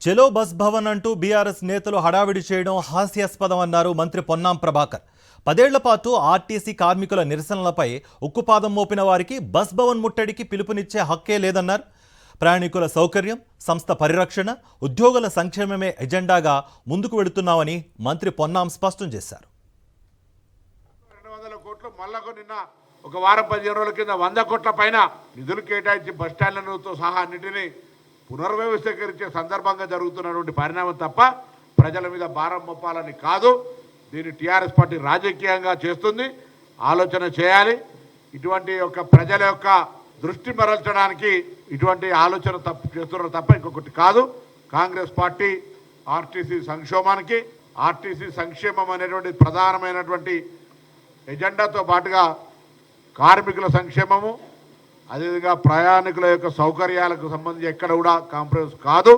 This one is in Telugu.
చెలో బస్ భవన్ అంటూ బీఆర్ఎస్ నేతలు హడావిడి చేయడం హాస్యాస్పదం అన్నారు మంత్రి పొన్నాం ప్రభాకర్. 10 ఏళ్ల పాటు ఆర్టీసీ కార్మికుల నిరసనలపై ఉక్కుపాదం మోపిన వారికి బస్ భవన్ ముట్టడికి పిలుపునిచ్చే హక్కే లేదన్నారు. ప్రయాణికుల సౌకర్యం, సంస్థ పరిరక్షణ, ఉద్యోగుల సంక్షేమమే ఎజెండాగా ముందుకు వెళుతున్నామని మంత్రి పొన్నాం స్పష్టం చేశారు. 200 కోట్లు మళ్ళకు నిన్న ఒక వారం 15 రోజుల కింద 100 కోట్ల పైన నిధులు కేటాయించి బస్టాండ్లతో సహా అన్నింటినీ పునర్వ్యవస్థీకరించే సందర్భంగా జరుగుతున్నటువంటి పరిణామం తప్ప ప్రజల మీద భారం మోపాలని కాదు. దీన్ని టీఆర్ఎస్ పార్టీ రాజకీయంగా చేస్తుంది, ఆలోచన చేయాలి. ఇటువంటి ప్రజల యొక్క దృష్టి మరల్చడానికి ఇటువంటి ఆలోచన చేస్తున్నారు తప్ప ఇంకొకటి కాదు. కాంగ్రెస్ పార్టీ ఆర్టీసీ సంక్షేమానికి, ఆర్టీసీ సంక్షేమం అనేటువంటి ప్రధానమైనటువంటి ఎజెండాతో పాటుగా కార్మికుల సంక్షేమము, అదేవిధంగా ప్రయాణికుల యొక్క సౌకర్యాలకు సంబంధించి ఎక్కడ కూడా కాంప్రమైజ్ కాదు.